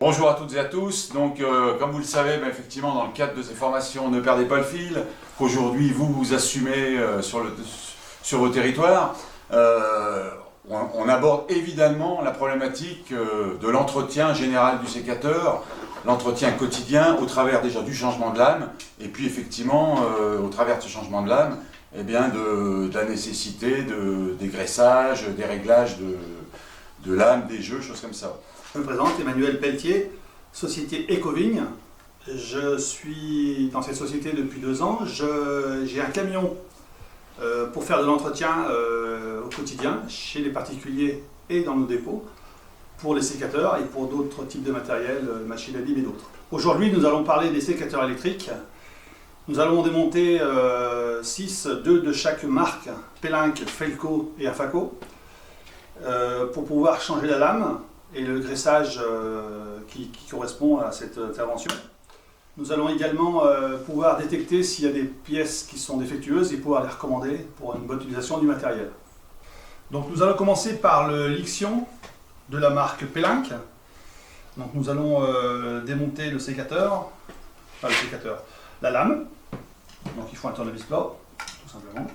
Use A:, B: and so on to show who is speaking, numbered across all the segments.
A: Bonjour à toutes et à tous. Donc, comme vous le savez, effectivement, dans le cadre de ces formations, ne perdez pas le fil, qu'aujourd'hui vous assumez sur vos territoires. On aborde évidemment la problématique de l'entretien général du sécateur, l'entretien quotidien au travers déjà du changement de lame, et puis effectivement, au travers de ce changement de lame, de la nécessité de dégraissage, des réglages de lame, des jeux, choses comme ça.
B: Je me présente, Emmanuel Pelletier, société Ecovigne. Je suis dans cette société depuis 2 ans. J'ai un camion pour faire de l'entretien au quotidien chez les particuliers et dans nos dépôts pour les sécateurs et pour d'autres types de matériel, machines à libre et d'autres. Aujourd'hui, nous allons parler des sécateurs électriques. Nous allons démonter 6, 2 de chaque marque, Pellenc, Felco et Afaco, pour pouvoir changer la lame et le graissage qui correspond à cette intervention. Nous allons également pouvoir détecter s'il y a des pièces qui sont défectueuses et pouvoir les recommander pour une bonne utilisation du matériel. Donc nous allons commencer par le Lixion de la marque Pellenc. Donc nous allons démonter le sécateur, la lame. Donc il faut un tournevis plat, tout simplement.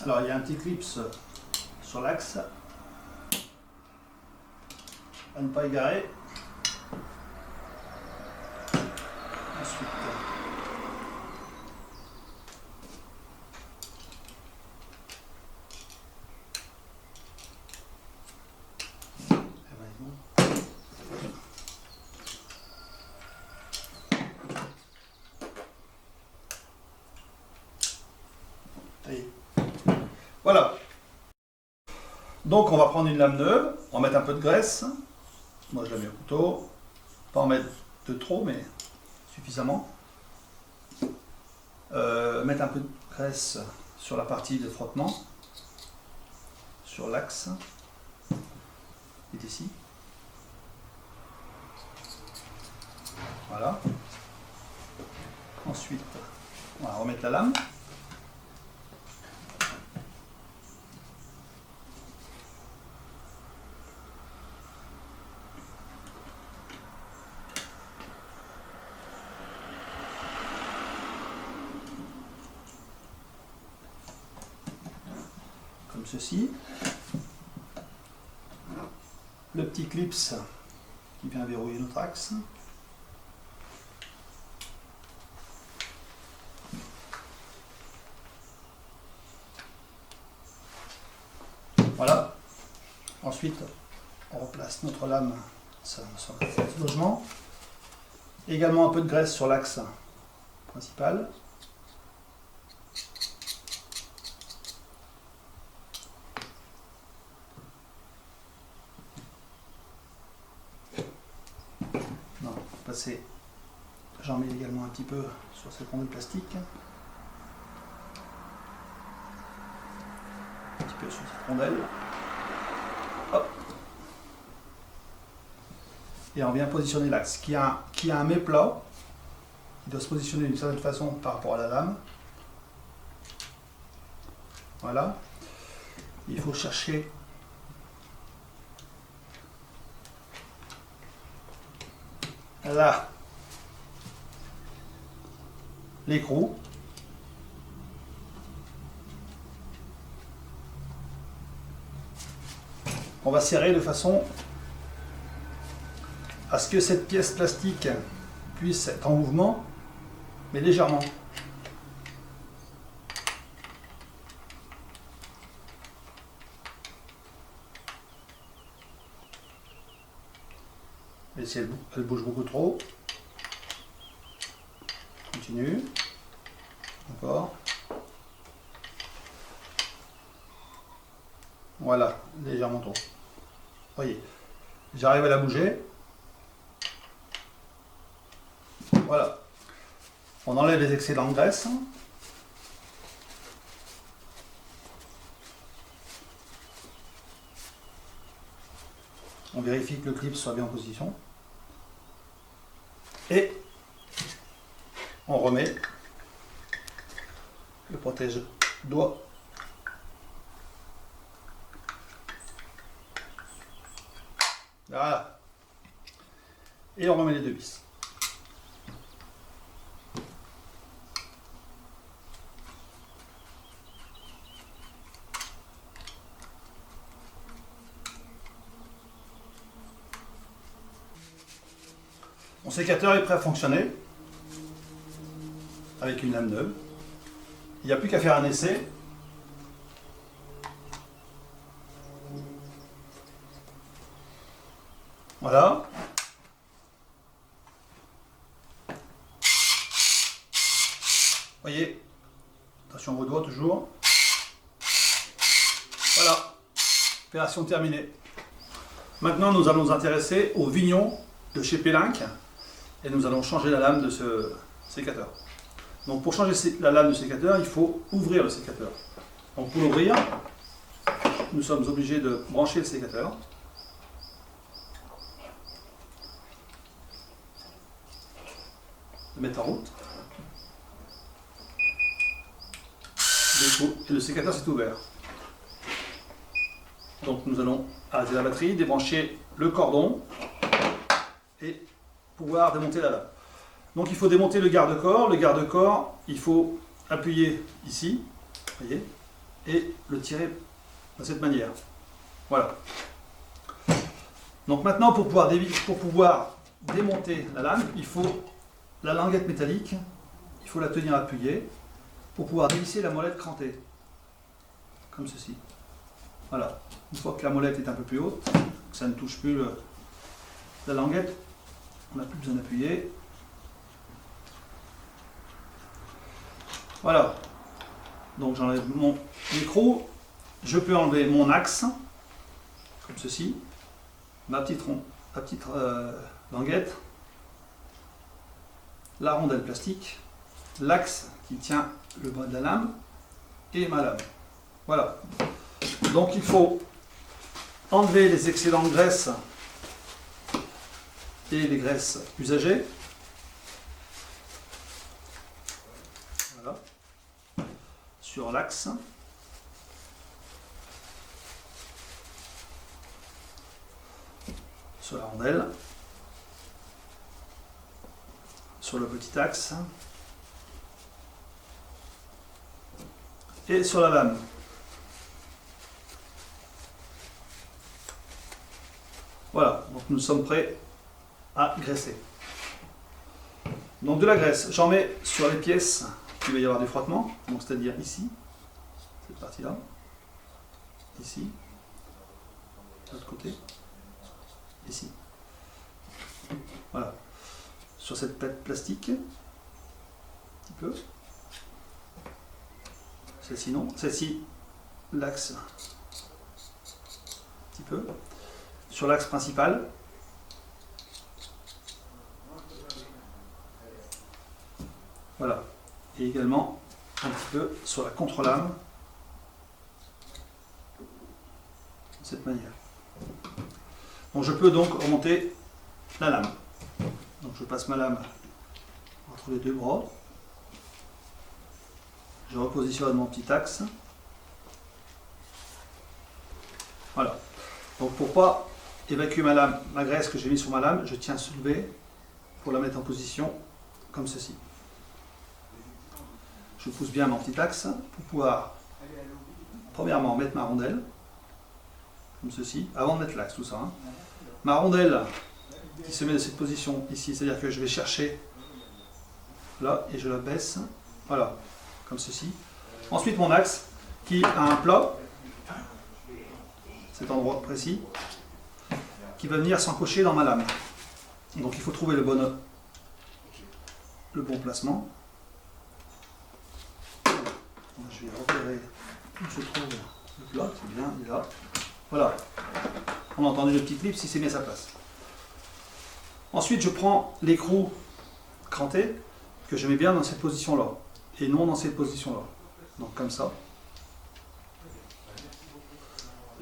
B: Alors il y a un petit clips sur l'axe à ne pas égarer. Ensuite, voilà. Donc on va prendre une lame neuve, on va mettre un peu de graisse. Moi je la mets au couteau. Pas en mettre de trop, mais suffisamment. Mettre un peu de graisse sur la partie de frottement, sur l'axe, qui est ici. Voilà. Ensuite, on va remettre la lame. Comme ceci. Le petit clips qui vient verrouiller notre axe. Voilà. Ensuite, on replace notre lame sur ce logement. Également un peu de graisse sur l'axe principal. J'en mets également un petit peu sur cette rondelle plastique. Un petit peu sur cette rondelle. Hop. Et on vient positionner l'axe qui a un méplat. Il doit se positionner d'une certaine façon par rapport à la lame. Voilà. Il faut chercher là l'écrou. On va serrer de façon à ce que cette pièce plastique puisse être en mouvement, mais légèrement. Et si elle bouge beaucoup trop, continue. Encore. Voilà, légèrement trop. Voyez, j'arrive à la bouger. Voilà. On enlève les excédents de graisse. On vérifie que le clip soit bien en position. Et on remet le protège-doigt. Voilà. Et on remet les deux vis. Mon sécateur est prêt à fonctionner avec une lame neuve. Il n'y a plus qu'à faire un essai. Voilà. Voyez, attention à vos doigts toujours. Voilà, opération terminée. Maintenant, nous allons nous intéresser au vignon de chez Pélinck et nous allons changer la lame de ce sécateur. Donc pour changer la lame de sécateur, il faut ouvrir le sécateur. Donc pour l'ouvrir, nous sommes obligés de brancher le sécateur. Le mettre en route. Et le sécateur s'est ouvert. Donc nous allons arrêter la batterie, débrancher le cordon et pouvoir démonter la lame. Donc il faut démonter le garde-corps. Le garde-corps, il faut appuyer ici, voyez, et le tirer de cette manière. Voilà. Donc maintenant, pour pouvoir démonter la lame, il faut la languette métallique, il faut la tenir appuyée pour pouvoir dévisser la molette crantée, comme ceci. Voilà. Une fois que la molette est un peu plus haute, que ça ne touche plus la languette, on n'a plus besoin d'appuyer. Voilà. Donc j'enlève mon micro. Je peux enlever mon axe, comme ceci, ma petite languette, la rondelle plastique, l'axe qui tient le bas de la lame et ma lame. Voilà. Donc il faut enlever les excédents de graisse et les graisses usagées. Voilà. Sur l'axe. Sur la rondelle. Sur le petit axe. Et sur la lame. Voilà, donc nous sommes prêts à graisser. Donc de la graisse, j'en mets sur les pièces où il va y avoir du frottement, donc c'est-à-dire ici, cette partie-là, ici, de l'autre côté, ici. Voilà. Sur cette plaque plastique, un petit peu. Celle-ci non. Celle-ci, l'axe, un petit peu. Sur l'axe principal. Voilà. Et également un petit peu sur la contre-lame. De cette manière. Donc je peux donc remonter la lame. Donc je passe ma lame entre les deux bras. Je repositionne mon petit axe. Voilà. Donc pour ne pas évacuer ma graisse que j'ai mis sur ma lame, je tiens soulevé pour la mettre en position comme ceci. Je pousse bien mon petit axe pour pouvoir premièrement mettre ma rondelle comme ceci, avant de mettre l'axe, tout ça. Hein. Ma rondelle qui se met dans cette position ici, c'est-à-dire que je vais chercher là et je la baisse, voilà, comme ceci. Ensuite mon axe qui a un plat, cet endroit précis, qui va venir s'encocher dans ma lame. Donc il faut trouver le bon placement. Je vais repérer où se trouve le plat, c'est bien, il est là. Voilà. On a entendu le petit clip si c'est bien sa place. Ensuite, je prends l'écrou cranté que je mets bien dans cette position-là et non dans cette position-là. Donc comme ça.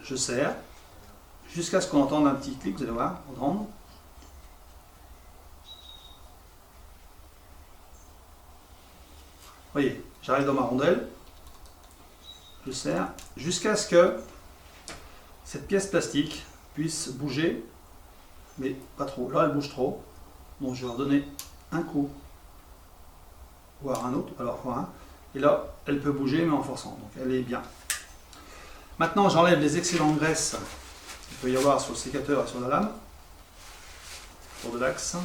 B: Je serre jusqu'à ce qu'on entende un petit clic, vous allez voir, entendre. Voyez, j'arrive dans ma rondelle, je serre jusqu'à ce que cette pièce plastique puisse bouger, mais pas trop. Là, elle bouge trop, donc je vais leur donner un coup, voire un autre, alors voilà. Et là, elle peut bouger, mais en forçant, donc elle est bien. Maintenant, j'enlève les excédents de graisse qu'il peut y avoir sur le sécateur et sur la lame, pour de l'axe.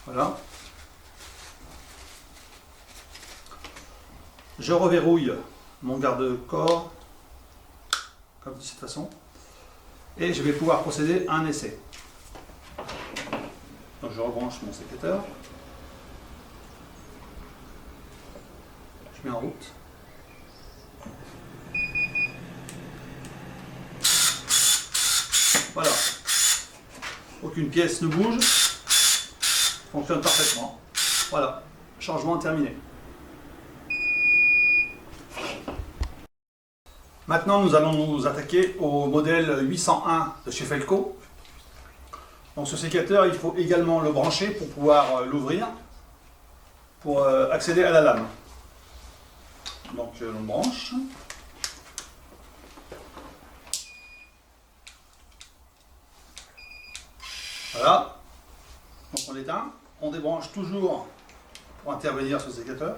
B: Voilà. Je reverrouille mon garde-corps, comme de cette façon, et je vais pouvoir procéder à un essai. Donc je rebranche mon sécateur. Je mets en route. Voilà. Aucune pièce ne bouge. Fonctionne parfaitement. Voilà. Changement terminé. Maintenant, nous allons nous attaquer au modèle 801 de chez Felco. Donc ce sécateur, il faut également le brancher pour pouvoir l'ouvrir, pour accéder à la lame. Donc on branche. Voilà. Donc on l'éteint. On débranche toujours pour intervenir sur le sécateur.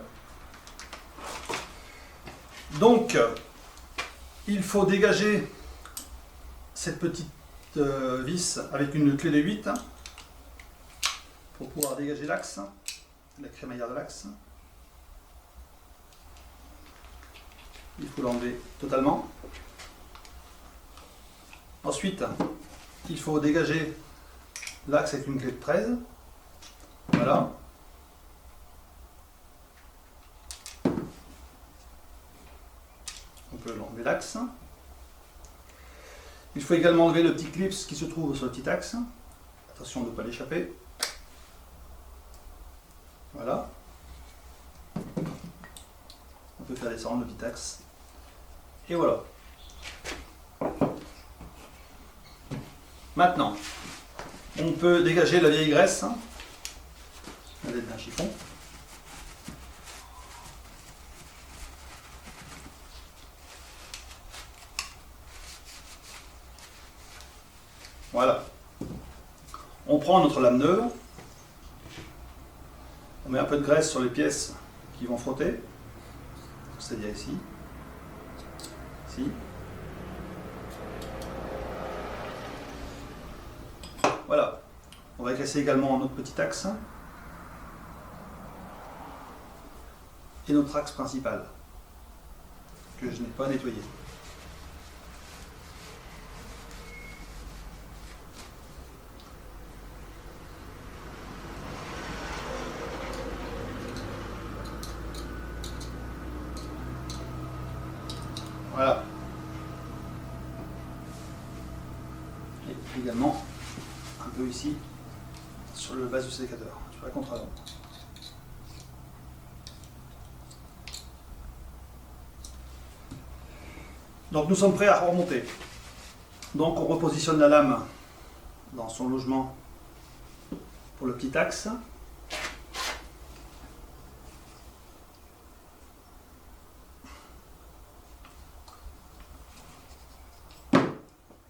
B: Donc il faut dégager cette petite vis avec une clé de 8 pour pouvoir dégager l'axe, la crémaillère de l'axe. Il faut l'enlever totalement. Ensuite, il faut dégager l'axe avec une clé de 13. Voilà. On peut enlever l'axe. Il faut également enlever le petit clip qui se trouve sur le petit axe. Attention de ne pas l'échapper. Voilà. On peut faire descendre le petit axe. Et voilà. Maintenant, on peut dégager la vieille graisse à l'aide d'un chiffon. Voilà. On prend notre lame neuve, on met un peu de graisse sur les pièces qui vont frotter, c'est-à-dire ici, ici. Voilà. On va casser également notre petit axe et notre axe principal que je n'ai pas nettoyé. Voilà. Et également un peu ici sur le bas du sécateur, sur la contre-avant. Donc nous sommes prêts à remonter. Donc on repositionne la lame dans son logement pour le petit axe.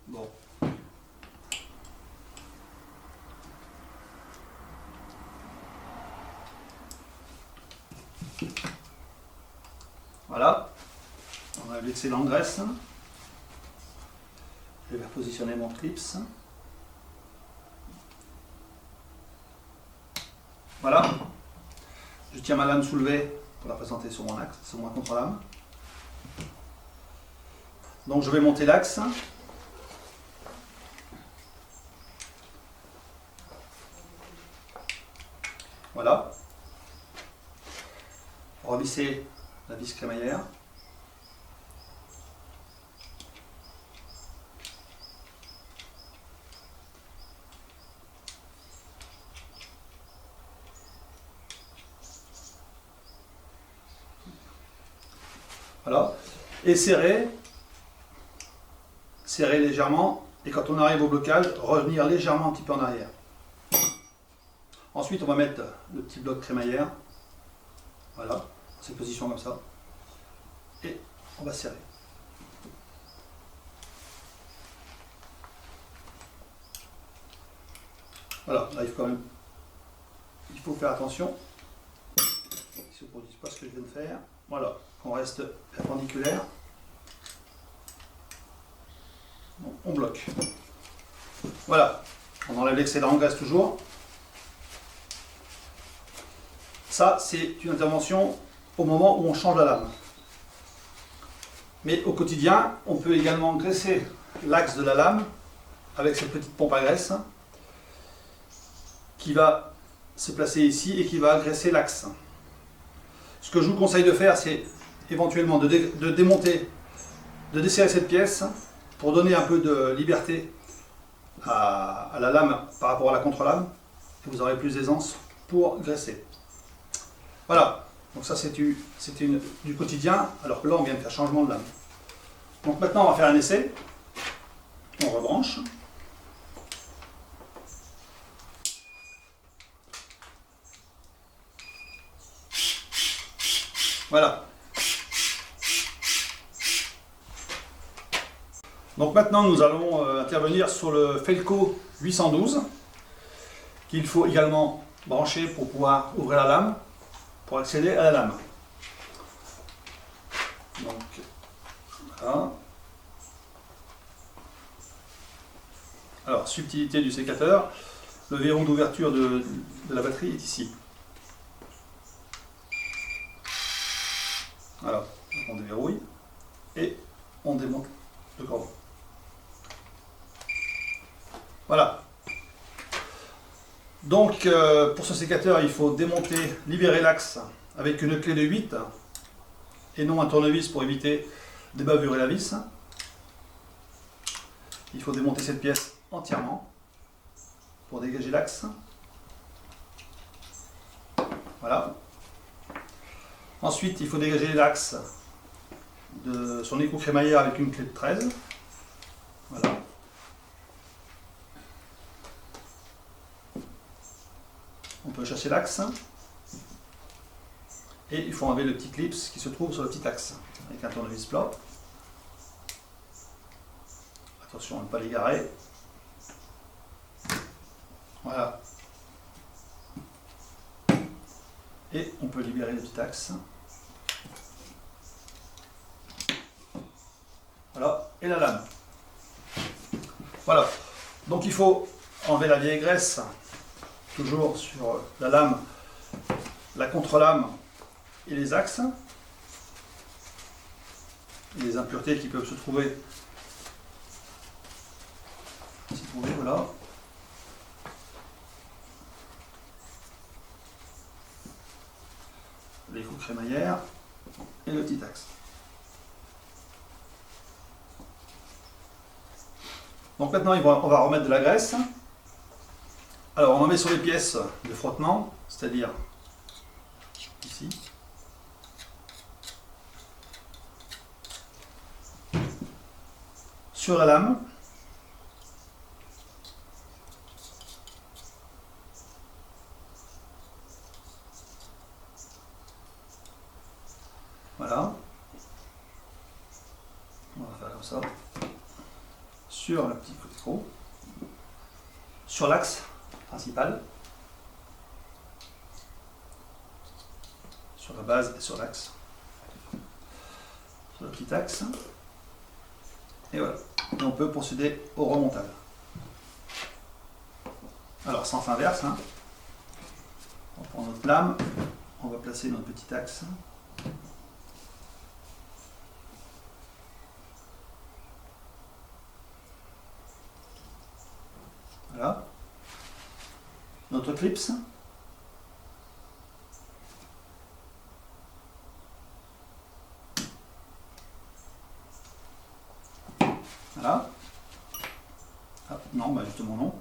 B: Bon. Voilà. On a l'excédent de graisse. Je vais repositionner mon clips. Voilà. Je tiens ma lame soulevée pour la présenter sur mon axe, sur ma contre-lame. Donc je vais monter l'axe. Voilà. Revisser la vis crémaillère. Voilà. Et serrer légèrement, et quand on arrive au blocage, revenir légèrement un petit peu en arrière. Ensuite, on va mettre le petit bloc crémaillère, voilà, dans cette position comme ça, et on va serrer. Voilà, là il faut faire attention, qu'il ne se produise pas ce que je viens de faire. Voilà, on reste perpendiculaire. On bloque. Voilà, on enlève l'excédent en graisse toujours. Ça, c'est une intervention au moment où on change la lame. Mais au quotidien, on peut également graisser l'axe de la lame avec cette petite pompe à graisse qui va se placer ici et qui va graisser l'axe. Ce que je vous conseille de faire, c'est éventuellement de démonter, de desserrer cette pièce pour donner un peu de liberté à la lame par rapport à la contre-lame, et vous aurez plus d'aisance pour graisser. Voilà, donc ça c'était du quotidien, alors que là on vient de faire changement de lame. Donc maintenant on va faire un essai, on rebranche. Voilà. Donc maintenant nous allons intervenir sur le Felco 812 qu'il faut également brancher pour pouvoir ouvrir la lame, pour accéder à la lame. Donc voilà. Alors subtilité du sécateur, le verrou d'ouverture de la batterie est ici. Voilà, on déverrouille et on démonte le cordon. Voilà. Donc pour ce sécateur, il faut démonter, libérer l'axe avec une clé de 8 et non un tournevis pour éviter d'ébavurer la vis. Il faut démonter cette pièce entièrement pour dégager l'axe. Voilà. Ensuite, il faut dégager l'axe de son écrou crémaillère avec une clé de 13. Voilà. On peut chasser l'axe. Et il faut enlever le petit clip qui se trouve sur le petit axe avec un tournevis plat. Attention à ne pas l'égarer. Voilà. Et on peut libérer le petit axe. Voilà, et la lame. Voilà, donc il faut enlever la vieille graisse, toujours sur la lame, la contre-lame et les axes. Et les impuretés qui peuvent se trouver. Voilà. L'écrou crémaillère et le petit axe. Donc maintenant on va remettre de la graisse. Alors on en met sur les pièces de frottement, c'est-à-dire ici. Sur la lame. Voilà. On va faire comme ça. Sur le petit écrou. Sur l'axe principal. Sur la base et sur l'axe. Sur le petit axe. Et voilà. Et on peut procéder au remontage. Alors sens inverse. Hein. On prend notre lame. On va placer notre petit axe. Voilà. Notre clips. Voilà. Ah, non, bah justement non.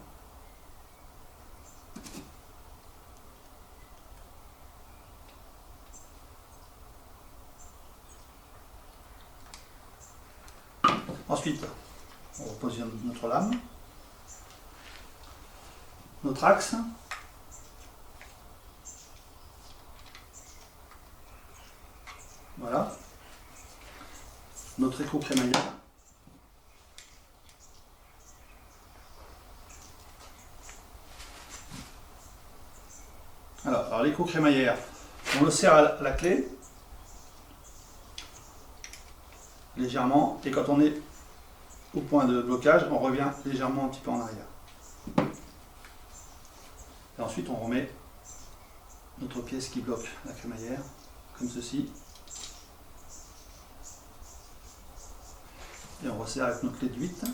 B: Ensuite, on repositionne notre lame, notre axe, voilà, notre écrou crémaillère, alors l'écrou crémaillère, on le serre à la clé, légèrement, et quand on est au point de blocage, on revient légèrement un petit peu en arrière. Et ensuite, on remet notre pièce qui bloque la crémaillère, comme ceci. Et on resserre avec notre clé de 8.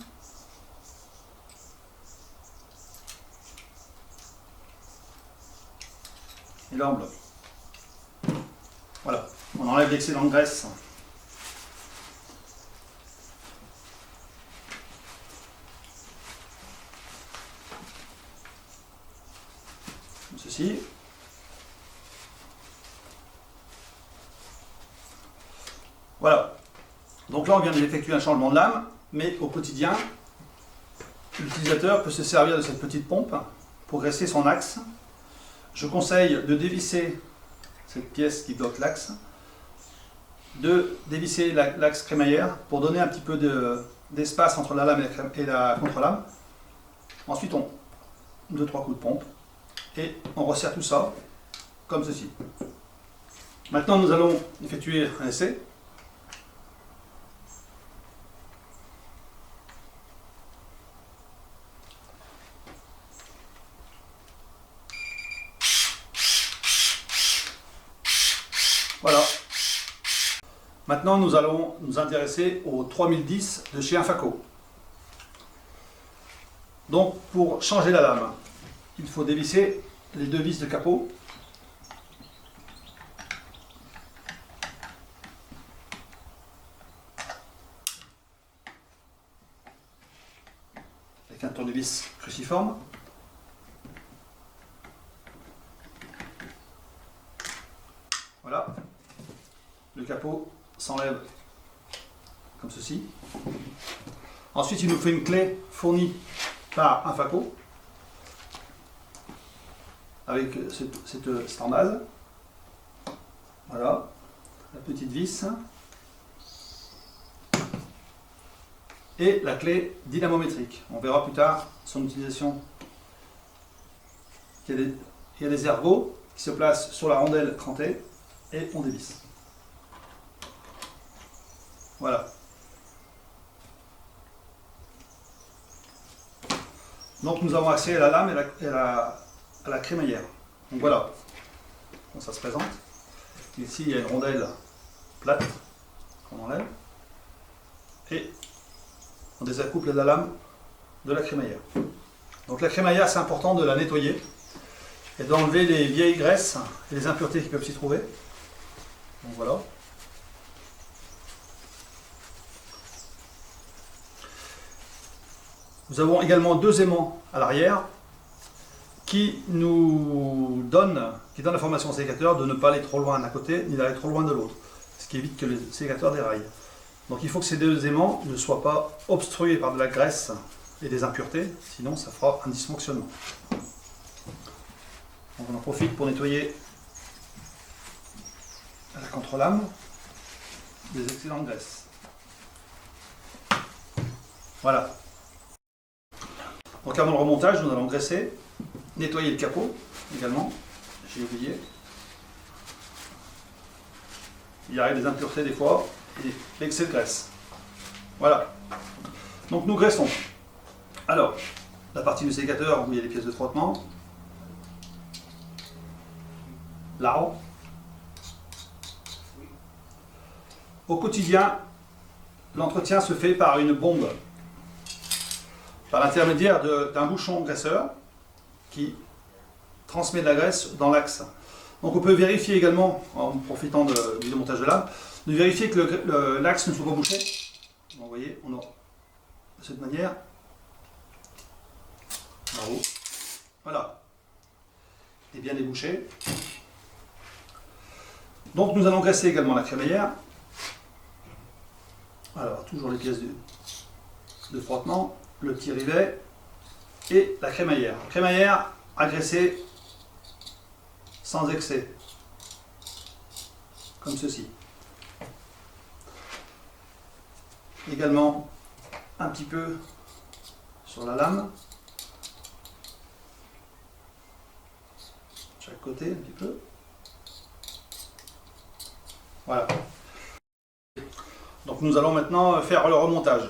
B: Et là, on bloque. Voilà, on enlève l'excédent de graisse. Comme ceci. Voilà. Donc là, on vient d'effectuer un changement de lame, mais au quotidien, l'utilisateur peut se servir de cette petite pompe pour graisser son axe. Je conseille de dévisser cette pièce qui bloque l'axe, de dévisser l'axe crémaillère pour donner un petit peu d'espace entre la lame et la contre-lame. Ensuite, on 2-3 coups de pompe et on resserre tout ça comme ceci. Maintenant, nous allons effectuer un essai. Voilà. Maintenant, nous allons nous intéresser au 3010 de chez Infaco. Donc, pour changer la lame, il faut dévisser les 2 vis de capot. Avec un tournevis cruciforme. Voilà. Le capot s'enlève comme ceci. Ensuite, il nous fait une clé fournie par Infaco avec cette en base. Voilà, la petite vis et la clé dynamométrique. On verra plus tard son utilisation. Il y a des ergots qui se placent sur la rondelle crantée et on dévisse. Voilà. Donc nous avons accès à la lame et à la crémaillère. Donc voilà, comment ça se présente. Ici il y a une rondelle plate qu'on enlève et on désaccouple la lame de la crémaillère. Donc la crémaillère, c'est important de la nettoyer et d'enlever les vieilles graisses et les impuretés qui peuvent s'y trouver. Donc voilà. Nous avons également 2 aimants à l'arrière qui donnent l'information au sécateur de ne pas aller trop loin d'un côté ni d'aller trop loin de l'autre, ce qui évite que le sécateur déraille. Donc il faut que ces 2 aimants ne soient pas obstrués par de la graisse et des impuretés, sinon ça fera un dysfonctionnement. Donc on en profite pour nettoyer la contre-lame des excédents de graisse. Voilà. Donc avant le remontage, nous allons graisser, nettoyer le capot également, j'ai oublié. Il arrive des impuretés des fois et l'excès de graisse. Voilà. Donc nous graissons. Alors, la partie du sécateur où il y a les pièces de frottement, l'arbre. Au quotidien, l'entretien se fait par une bombe. par l'intermédiaire d'un bouchon graisseur qui transmet de la graisse dans l'axe. Donc on peut vérifier également, en profitant du démontage de lame, de vérifier que l'axe ne soit pas bouché. Donc, vous voyez, on a de cette manière. Bravo. Voilà. Et bien débouché. Donc nous allons graisser également la crémaillère. Alors toujours les pièces de frottement, le petit rivet et la crémaillère. Crémaillère à graisser sans excès, comme ceci. Également un petit peu sur la lame, chaque côté un petit peu. Voilà. Donc nous allons maintenant faire le remontage.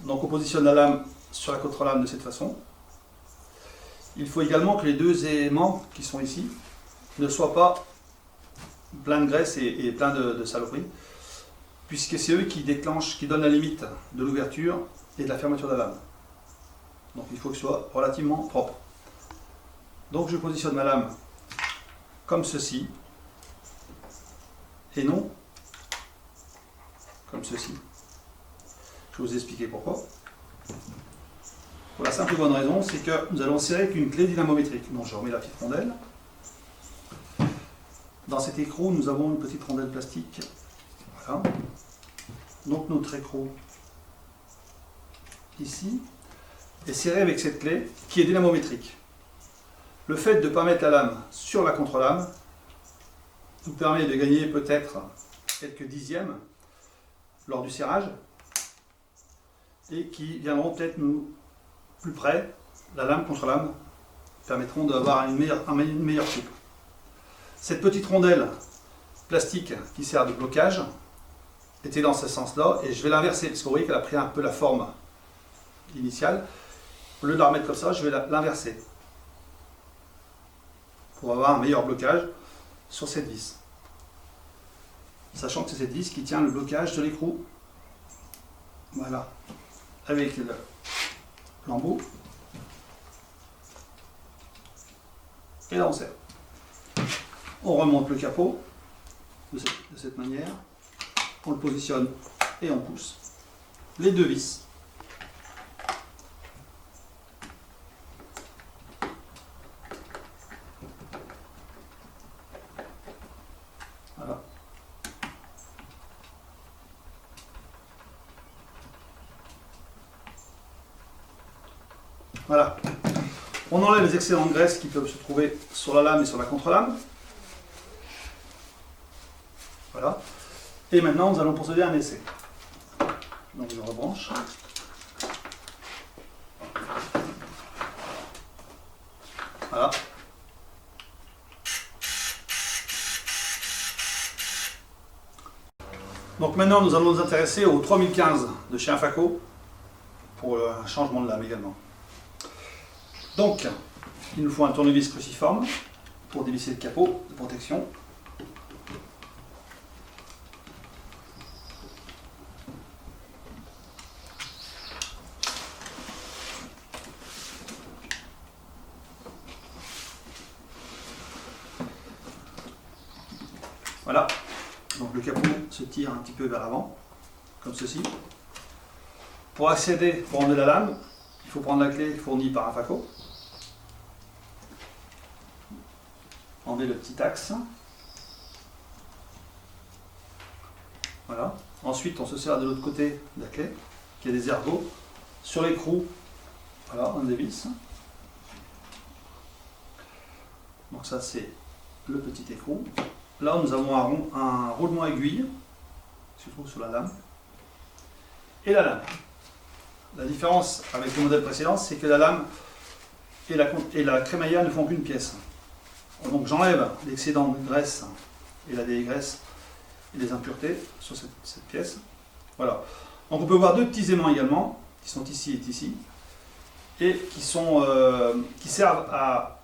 B: Donc on positionne la lame sur la contre-lame de cette façon. Il faut également que les deux aimants qui sont ici ne soient pas pleins de graisse et pleins de saloperies, puisque c'est eux qui déclenchent, qui donnent la limite de l'ouverture et de la fermeture de la lame. Donc il faut que ce soit relativement propre. Donc je positionne ma lame comme ceci, et non comme ceci. Je vais vous expliquer pourquoi. Pour la simple et bonne raison, c'est que nous allons serrer avec une clé dynamométrique. Donc je remets la petite rondelle. Dans cet écrou, nous avons une petite rondelle plastique. Voilà. Donc notre écrou ici est serré avec cette clé qui est dynamométrique. Le fait de ne pas mettre la lame sur la contre-lame nous permet de gagner peut-être quelques dixièmes lors du serrage et qui viendront peut-être nous plus près, la lame contre lame, permettront d'avoir une meilleure coupe. Cette petite rondelle plastique qui sert de blocage était dans ce sens-là et je vais l'inverser parce que vous voyez qu'elle a pris un peu la forme initiale. Au lieu de la remettre comme ça, je vais l'inverser pour avoir un meilleur blocage sur cette vis. Sachant que c'est cette vis qui tient le blocage de l'écrou. Voilà. Avec le lambeau. Et là on serre. On remonte le capot de cette manière. On le positionne et on pousse. Les deux vis. Voilà. Voilà. On enlève les excédents de graisse qui peuvent se trouver sur la lame et sur la contre-lame. Voilà. Et maintenant, nous allons procéder à un essai. Donc, je rebranche. Voilà. Donc maintenant, nous allons nous intéresser au 3015 de chez Infaco pour un changement de lame également. Donc, il nous faut un tournevis cruciforme pour dévisser le capot de protection. Voilà, donc le capot se tire un petit peu vers l'avant, comme ceci. Pour accéder, pour enlever la lame, il faut prendre la clé fournie par Infaco. Enlever le petit axe. Voilà. Ensuite, on se sert de l'autre côté de la clé, qui a des ergots. Sur l'écrou, voilà, on dévisse. Donc ça, c'est le petit écrou. Là, nous avons un roulement aiguille, qui se trouve sur la lame, et la lame. La différence avec le modèle précédent, c'est que la lame et la crémaillère ne font qu'une pièce. Donc j'enlève l'excédent de graisse et la dégraisse et les impuretés sur cette pièce. Voilà. Donc on peut voir deux petits aimants également, qui sont ici et ici, et qui servent à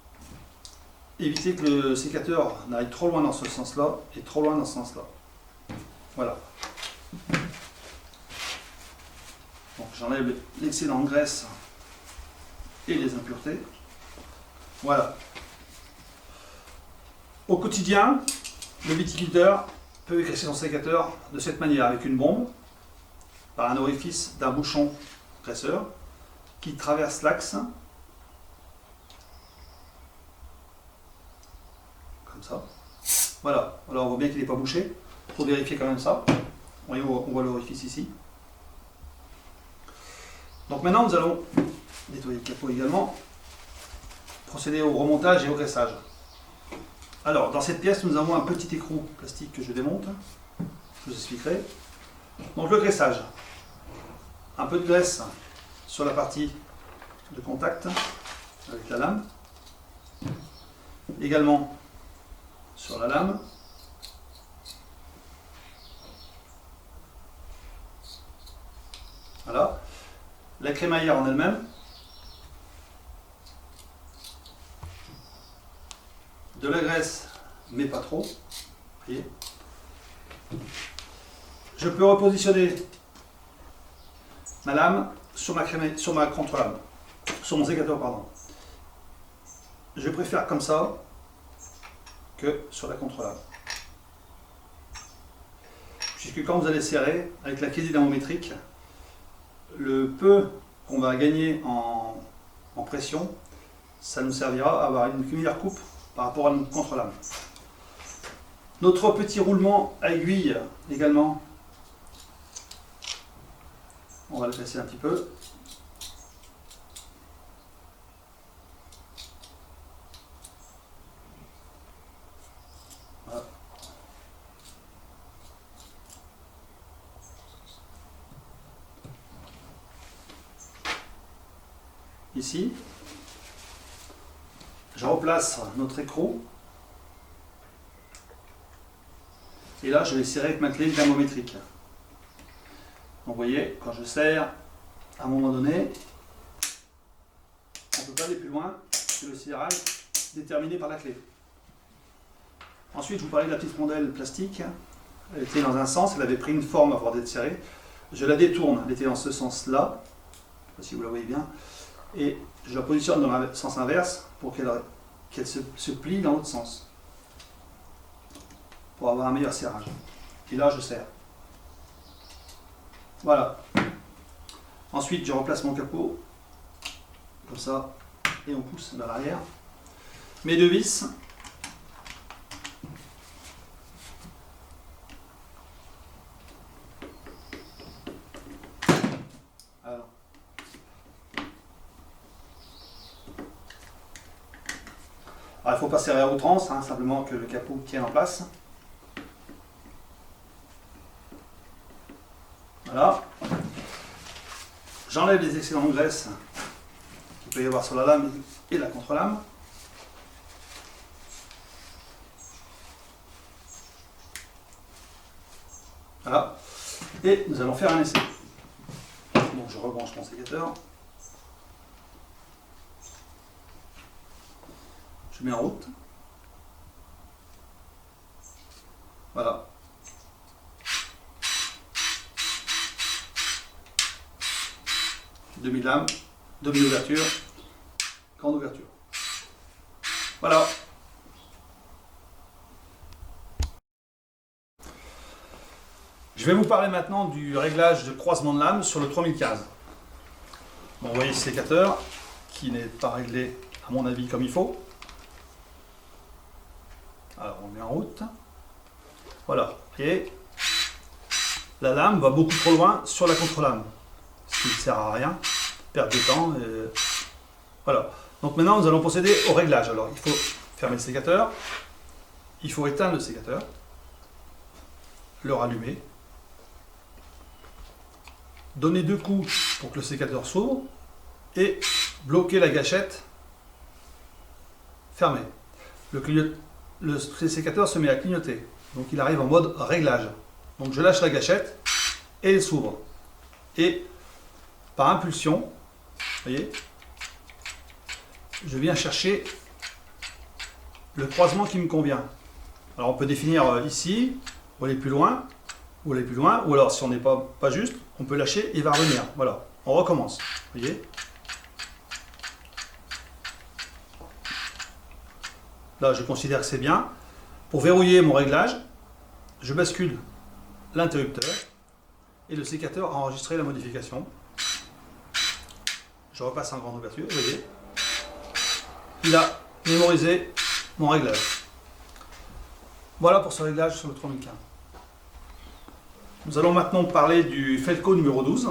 B: éviter que le sécateur n'aille trop loin dans ce sens-là et trop loin dans ce sens-là. Voilà. Donc j'enlève l'excédent de graisse et les impuretés. Voilà. Au quotidien, le viticulteur peut écresser son sécateur de cette manière, avec une bombe, par un orifice d'un bouchon graisseur, qui traverse l'axe, comme ça. Voilà, alors on voit bien qu'il n'est pas bouché, il faut vérifier quand même ça. Vous voyez, on voit l'orifice ici. Donc maintenant nous allons nettoyer le capot également, procéder au remontage et au graissage. Alors dans cette pièce nous avons un petit écrou plastique que je démonte, je vous expliquerai. Donc le graissage, un peu de graisse sur la partie de contact avec la lame, également sur la lame, voilà, la crémaillère en elle-même, de la graisse mais pas trop, voyez. Je peux repositionner ma lame sur ma contre-lame, sur mon sécateur, pardon. Je préfère comme ça que sur la contre-lame. Puisque quand vous allez serrer, avec la clé dynamométrique, le peu qu'on va gagner en pression, ça nous servira à avoir une meilleure coupe par rapport à notre contre-lame. Notre petit roulement à aiguille également, on va le passer un petit peu. Voilà. Ici, je replace notre écrou. Et là, je vais serrer avec ma clé thermométrique. Donc, vous voyez, quand je serre, à un moment donné, on ne peut pas aller plus loin que le serrage déterminé par la clé. Ensuite, je vous parlais de la petite rondelle plastique. Elle était dans un sens, elle avait pris une forme avant d'être serrée. Je la détourne, elle était dans ce sens-là. Je ne sais pas si vous la voyez bien. Et je la positionne dans le sens inverse pour qu'elle se plie dans l'autre sens. Pour avoir un meilleur serrage. Et là, je serre. Voilà. Ensuite, je replace mon capot, comme ça, et on pousse vers l'arrière. Mes deux vis. Alors. Alors, il ne faut pas serrer à outrance, hein, simplement que le capot tienne en place. Voilà. J'enlève les excédents de graisse qu'il peut y avoir sur la lame et la contre-lame. Voilà. Et nous allons faire un essai. Donc je rebranche mon sécateur. Je mets en route. Voilà. Demi-lame, demi-ouverture, grande ouverture. Voilà. Je vais vous parler maintenant du réglage de croisement de lame sur le 3015. Bon, vous voyez ce sécateur qui n'est pas réglé à mon avis comme il faut. Alors on met en route. Voilà. Et la lame va beaucoup trop loin sur la contre-lame. Ce qui ne sert à rien, perte de temps. Voilà. Donc maintenant nous allons procéder au réglage. Alors il faut fermer le sécateur, il faut éteindre le sécateur, le rallumer, donner 2 coups pour que le sécateur s'ouvre et bloquer la gâchette fermée. Le sécateur se met à clignoter, donc il arrive en mode réglage. Donc je lâche la gâchette et elle s'ouvre. Et par impulsion, vous voyez, je viens chercher le croisement qui me convient. Alors on peut définir ici, ou aller plus loin, ou alors si on n'est pas juste, on peut lâcher et il va revenir. Voilà, on recommence. Vous voyez, Là, je considère que c'est bien. Pour verrouiller mon réglage, je bascule l'interrupteur et le sécateur a enregistré la modification. Je repasse en grande ouverture, vous voyez. Il a mémorisé mon réglage. Voilà pour ce réglage sur le 3015. Nous allons maintenant parler du Felco numéro 12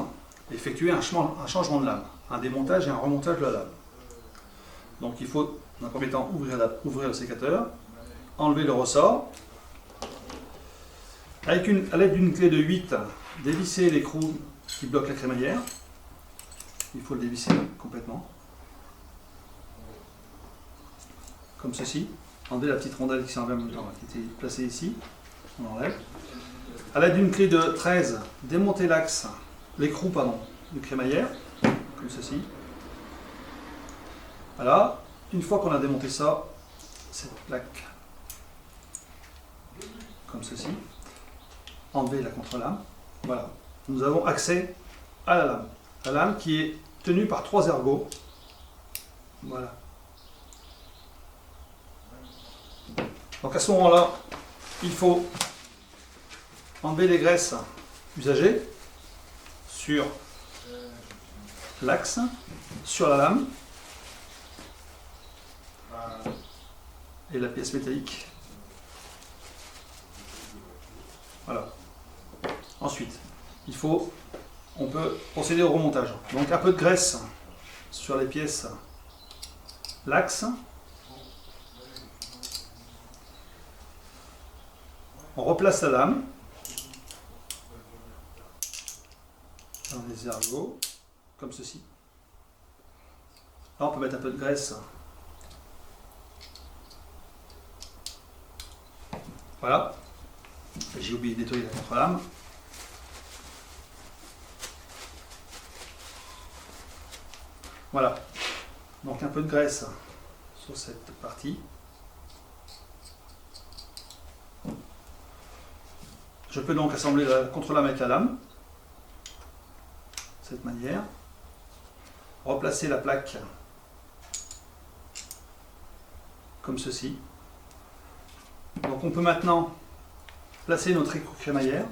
B: et effectuer un changement de lame, un démontage et un remontage de la lame. Donc il faut, dans un premier temps, ouvrir le sécateur, enlever le ressort, à l'aide d'une clé de 8, dévisser l'écrou qui bloque la crémaillère. Il faut le dévisser complètement, comme ceci. Enlever la petite rondelle qui qui était placée ici, on enlève. À l'aide d'une clé de 13, démonter l'écrou de crémaillère, comme ceci. Voilà, une fois qu'on a démonté ça, cette plaque, comme ceci, enlever la contre-lame. Voilà, nous avons accès à la lame. La lame qui est tenue par 3 ergots. Voilà. Donc à ce moment-là, il faut enlever les graisses usagées sur l'axe, sur la lame et la pièce métallique. Voilà. Ensuite, on peut procéder au remontage. Donc un peu de graisse sur les pièces, l'axe. On replace la lame dans les ergots, comme ceci. Là, on peut mettre un peu de graisse. Voilà. J'ai oublié de nettoyer la contre-lame. Voilà. Donc un peu de graisse sur cette partie. Je peux donc assembler la contre-lame avec la lame, de cette manière. Replacer la plaque comme ceci. Donc on peut maintenant placer notre écrou crémaillère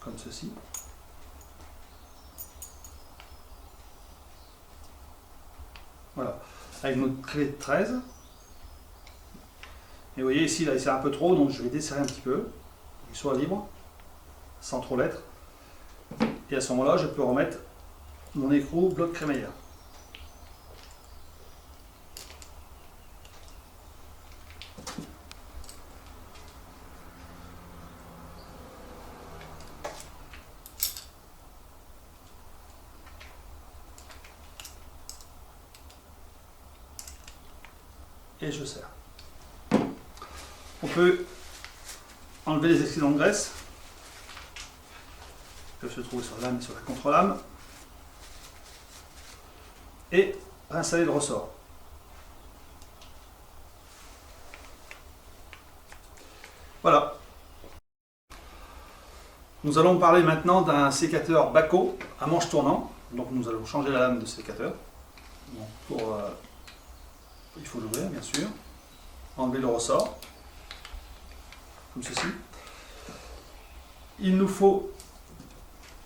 B: comme ceci. Voilà, avec notre clé de 13. Et vous voyez ici, là, il sert un peu trop, donc je vais desserrer un petit peu, qu'il soit libre, sans trop l'être. Et à ce moment-là, je peux remettre mon écrou bloc crémaillère. Et je serre. On peut enlever les excédents de graisse qui peuvent se trouver sur la lame et sur la contre-lame et réinstaller le ressort. Voilà. Nous allons parler maintenant d'un sécateur Bahco à manche tournant. Donc nous allons changer la lame de sécateur. Donc il faut l'ouvrir bien sûr. Enlever le ressort. Comme ceci. Il nous faut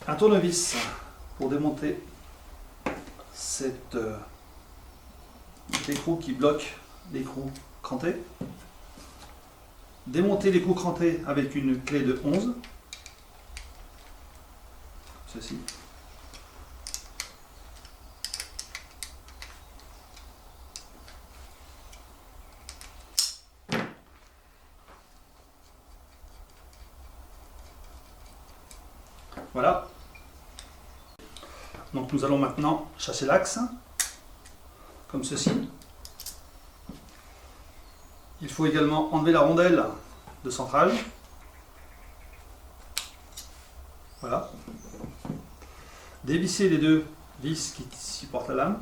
B: un tournevis pour démonter cet écrou qui bloque l'écrou cranté. Démonter l'écrou cranté avec une clé de 11. Ceci. Voilà. Donc nous allons maintenant chasser l'axe, comme ceci. Il faut également enlever la rondelle de centrage. Voilà. Dévisser les 2 vis qui supportent la lame.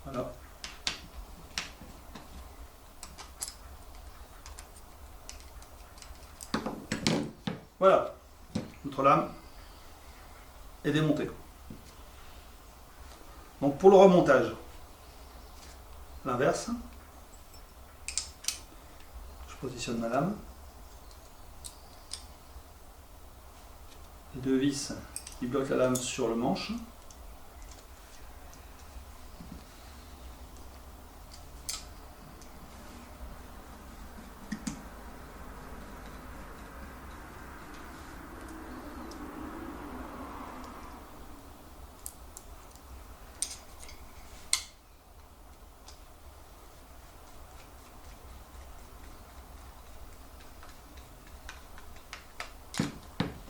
B: Voilà. Voilà, notre lame et démonter. Donc pour le remontage, l'inverse, je positionne ma lame, les deux vis qui bloquent la lame sur le manche.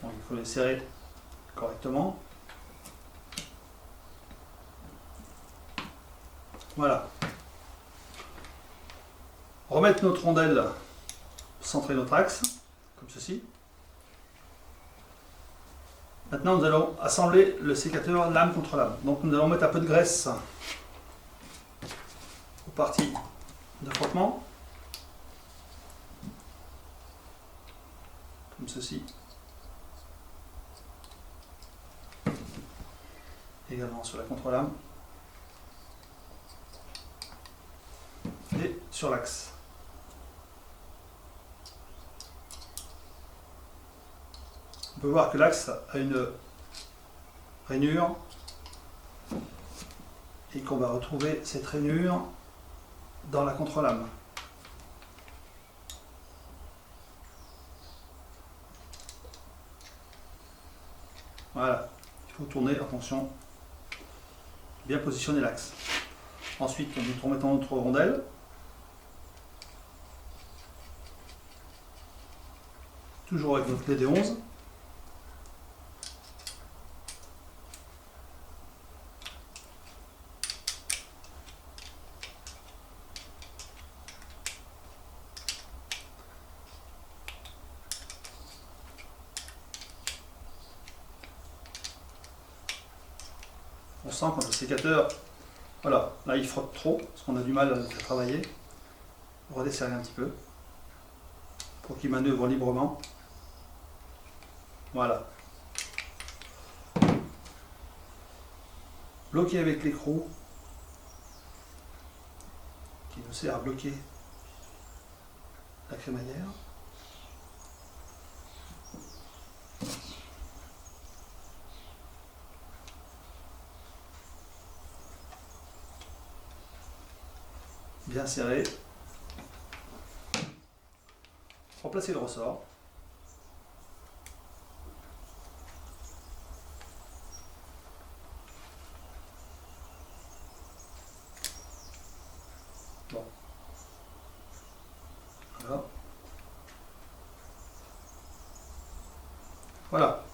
B: Donc, il faut les serrer correctement. Voilà. Remettre notre rondelle, centrer notre axe, comme ceci. Maintenant, nous allons assembler le sécateur lame contre lame. Donc, nous allons mettre un peu de graisse aux parties de frottement, comme ceci. Également sur la contre-lame et sur l'axe. On peut voir que l'axe a une rainure et qu'on va retrouver cette rainure dans la contre-lame. Voilà, il faut tourner, attention, bien positionner l'axe. Ensuite, nous remettons notre rondelle. Toujours avec notre clé des 11. On sent quand le sécateur, voilà, là il frotte trop, parce qu'on a du mal à le faire travailler. On va desserrer un petit peu, pour qu'il manœuvre librement. Voilà. Bloquer avec l'écrou, qui nous sert à bloquer la crémaillère. Bien serré. Remplacer le ressort. Bon. Voilà. Voilà.